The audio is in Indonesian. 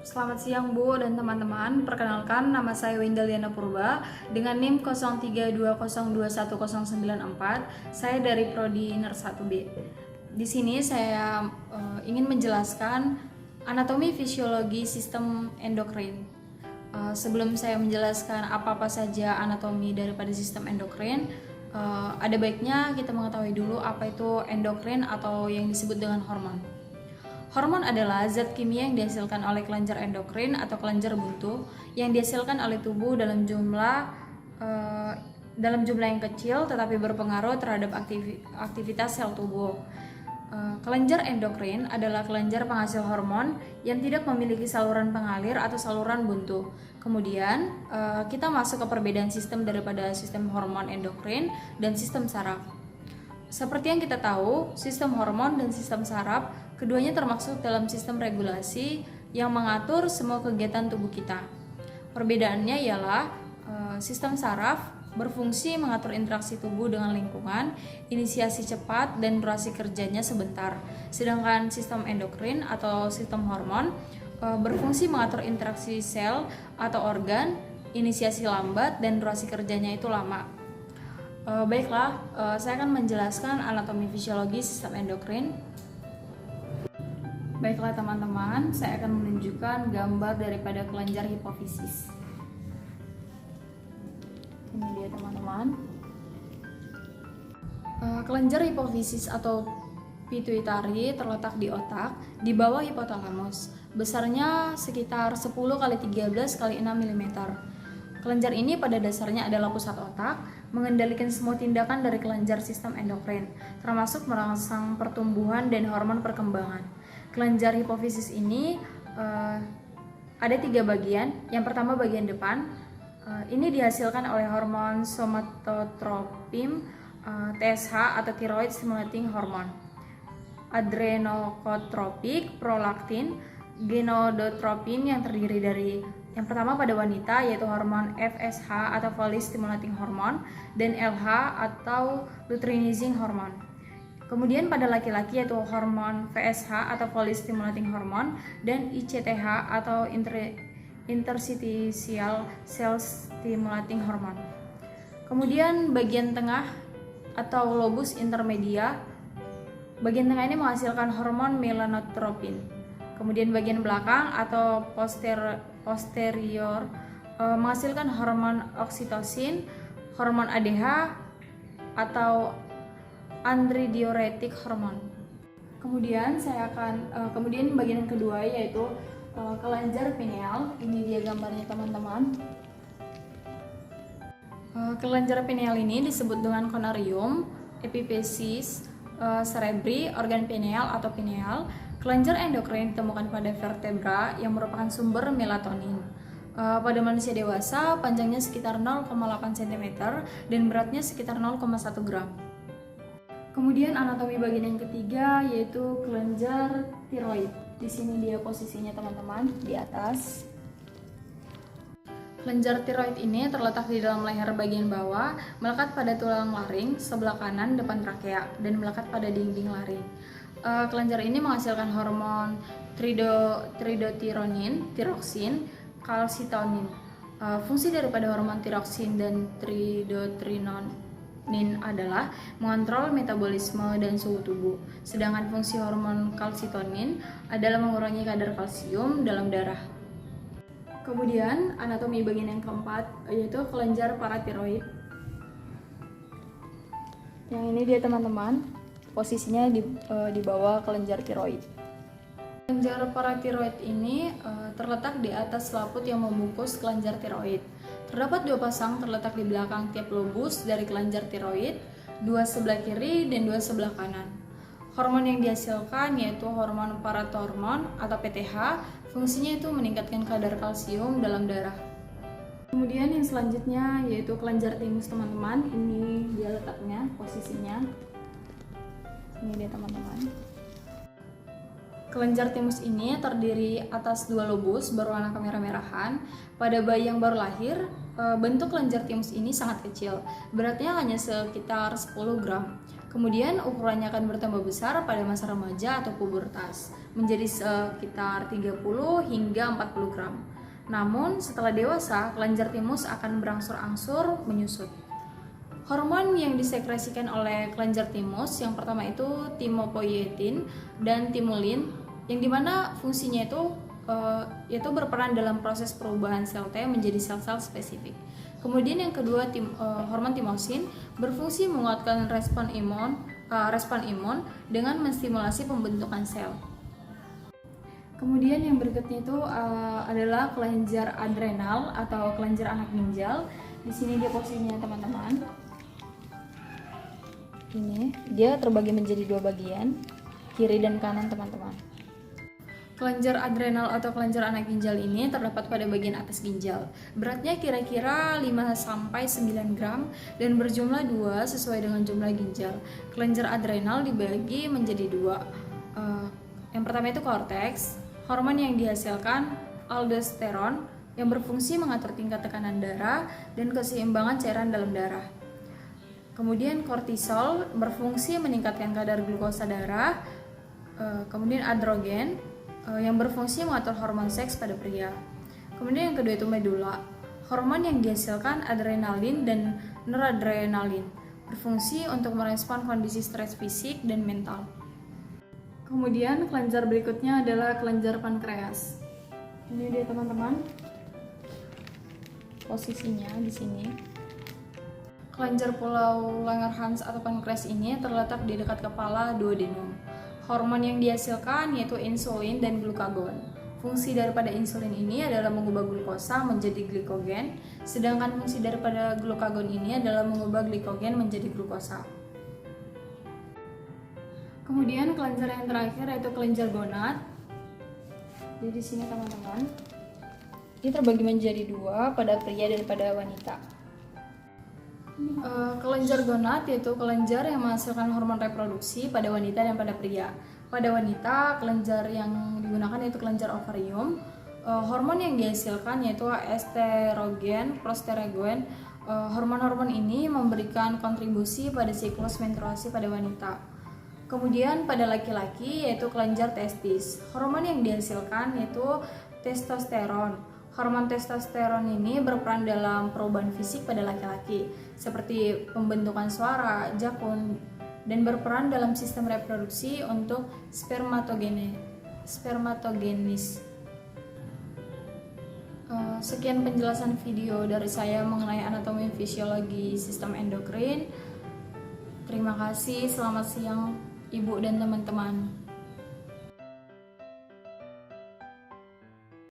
Selamat siang Bu dan teman-teman. Perkenalkan, nama saya Wendeliana Purba dengan NIM 0320210094. Saya dari Prodi Ners 1B. Di sini saya ingin menjelaskan anatomi fisiologi sistem endokrin. Sebelum saya menjelaskan apa-apa saja anatomi daripada sistem endokrin, ada baiknya kita mengetahui dulu apa itu endokrin atau yang disebut dengan hormon. Hormon adalah zat kimia yang dihasilkan oleh kelenjar endokrin atau kelenjar buntu yang dihasilkan oleh tubuh dalam jumlah yang kecil tetapi berpengaruh terhadap aktivitas sel tubuh. Kelenjar endokrin adalah kelenjar penghasil hormon yang tidak memiliki saluran pengalir atau saluran buntu. Kemudian kita masuk ke perbedaan sistem daripada sistem hormon endokrin dan sistem saraf. Seperti yang kita tahu, sistem hormon dan sistem saraf keduanya termasuk dalam sistem regulasi yang mengatur semua kegiatan tubuh kita. Perbedaannya ialah sistem saraf berfungsi mengatur interaksi tubuh dengan lingkungan, inisiasi cepat dan durasi kerjanya sebentar. Sedangkan sistem endokrin atau sistem hormon berfungsi mengatur interaksi sel atau organ, inisiasi lambat dan durasi kerjanya itu lama. Baiklah, saya akan menjelaskan anatomi fisiologi sistem endokrin. Baiklah teman-teman, saya akan menunjukkan gambar daripada kelenjar hipofisis. Ini dia teman-teman. Kelenjar hipofisis atau pituitari terletak di otak di bawah hipotalamus. Besarnya sekitar 10 x 13 x 6 mm. Kelenjar ini pada dasarnya adalah pusat otak, mengendalikan semua tindakan dari kelenjar sistem endokrin, termasuk merangsang pertumbuhan dan hormon perkembangan. Kelenjar hipofisis ini ada 3 bagian. Yang pertama bagian depan, ini dihasilkan oleh hormon somatotropin, TSH atau thyroid stimulating hormone, adrenokotropik, prolaktin, gonadotropin yang terdiri dari yang pertama pada wanita yaitu hormon FSH atau follicle stimulating hormone dan LH atau luteinizing hormone. Kemudian pada laki-laki yaitu hormon VSH atau follicle stimulating hormone dan ICTH atau interstitial cell stimulating hormone. Kemudian bagian tengah atau lobus intermedia, bagian tengah ini menghasilkan hormon melanotropin. Kemudian bagian belakang atau posterior menghasilkan hormon oksitosin, hormon ADH atau antidiuretik hormon. Kemudian kemudian bagian yang kedua yaitu kelenjar pineal. Ini dia gambarnya teman-teman. Kelenjar pineal ini disebut dengan konarium, epiphysis cerebri, organ pineal atau pineal. Kelenjar endokrin ditemukan pada vertebra yang merupakan sumber melatonin. Pada manusia dewasa, panjangnya sekitar 0,8 cm dan beratnya sekitar 0,1 gram. Kemudian anatomi bagian yang ketiga yaitu kelenjar tiroid. Di sini dia posisinya teman-teman, di atas. Kelenjar tiroid ini terletak di dalam leher bagian bawah, melekat pada tulang laring sebelah kanan depan trakea dan melekat pada dinding laring. Kelenjar ini menghasilkan hormon tridotironin, tiroksin, kalsitonin. Fungsi daripada hormon tiroksin dan tridotironin adalah mengontrol metabolisme dan suhu tubuh. Sedangkan fungsi hormon kalsitonin adalah mengurangi kadar kalsium dalam darah. Kemudian anatomi bagian yang keempat yaitu kelenjar paratiroid. Yang ini dia teman-teman, posisinya di bawah kelenjar tiroid. Kelenjar paratiroid ini terletak di atas selaput yang membungkus kelenjar tiroid. Terdapat 2 pasang terletak di belakang tiap lobus dari kelenjar tiroid, 2 sebelah kiri dan 2 sebelah kanan. Hormon yang dihasilkan yaitu hormon parathormon atau PTH. Fungsinya itu meningkatkan kadar kalsium dalam darah. Kemudian yang selanjutnya yaitu kelenjar timus teman-teman. Ini dia letaknya, posisinya. Ini dia teman-teman. Kelenjar timus ini terdiri atas 2 lobus berwarna kemerah-merahan. Pada bayi yang baru lahir, bentuk kelenjar timus ini sangat kecil. Beratnya hanya sekitar 10 gram. Kemudian ukurannya akan bertambah besar pada masa remaja atau pubertas, menjadi sekitar 30 hingga 40 gram. Namun setelah dewasa, kelenjar timus akan berangsur-angsur menyusut. Hormon yang disekresikan oleh kelenjar timus yang pertama itu timopoietin dan timulin, yang dimana fungsinya itu yaitu berperan dalam proses perubahan sel T menjadi sel-sel spesifik. Kemudian yang kedua hormon timosin berfungsi menguatkan respon imun dengan menstimulasi pembentukan sel. Kemudian yang berikutnya itu adalah kelenjar adrenal atau kelenjar anak ginjal. Di sini dia posisinya teman-teman. Ini dia terbagi menjadi dua bagian, kiri dan kanan teman-teman. Kelenjar adrenal atau kelenjar anak ginjal ini terdapat pada bagian atas ginjal. Beratnya kira-kira 5-9 gram dan berjumlah 2 sesuai dengan jumlah ginjal. Kelenjar adrenal dibagi menjadi dua. Yang pertama itu korteks, hormon yang dihasilkan aldosteron yang berfungsi mengatur tingkat tekanan darah dan keseimbangan cairan dalam darah. Kemudian kortisol berfungsi meningkatkan kadar glukosa darah. Kemudian androgen yang berfungsi mengatur hormon seks pada pria. Kemudian yang kedua itu medula, hormon yang dihasilkan adrenalin dan noradrenalin, berfungsi untuk merespon kondisi stres fisik dan mental. Kemudian kelenjar berikutnya adalah kelenjar pankreas. Ini dia teman-teman, posisinya di sini. Kelenjar pulau Langerhans atau pankreas ini terletak di dekat kepala duodenum. Hormon yang dihasilkan yaitu insulin dan glukagon. Fungsi daripada insulin ini adalah mengubah glukosa menjadi glikogen, sedangkan fungsi daripada glukagon ini adalah mengubah glikogen menjadi glukosa. Kemudian kelenjar yang terakhir yaitu kelenjar gonad. Jadi di sini teman-teman, ini terbagi menjadi dua pada pria dan pada wanita. Kelenjar gonad yaitu kelenjar yang menghasilkan hormon reproduksi pada wanita dan pada pria. Pada wanita, kelenjar yang digunakan yaitu kelenjar ovarium. Hormon yang dihasilkan yaitu estrogen, prosterogen. Hormon-hormon ini memberikan kontribusi pada siklus menstruasi pada wanita. Kemudian pada laki-laki yaitu kelenjar testis. Hormon yang dihasilkan yaitu testosteron. Hormon testosteron ini berperan dalam perubahan fisik pada laki-laki, seperti pembentukan suara, jakun, dan berperan dalam sistem reproduksi untuk spermatogenis. Sekian penjelasan video dari saya mengenai anatomi fisiologi sistem endokrin. Terima kasih, selamat siang Ibu dan teman-teman.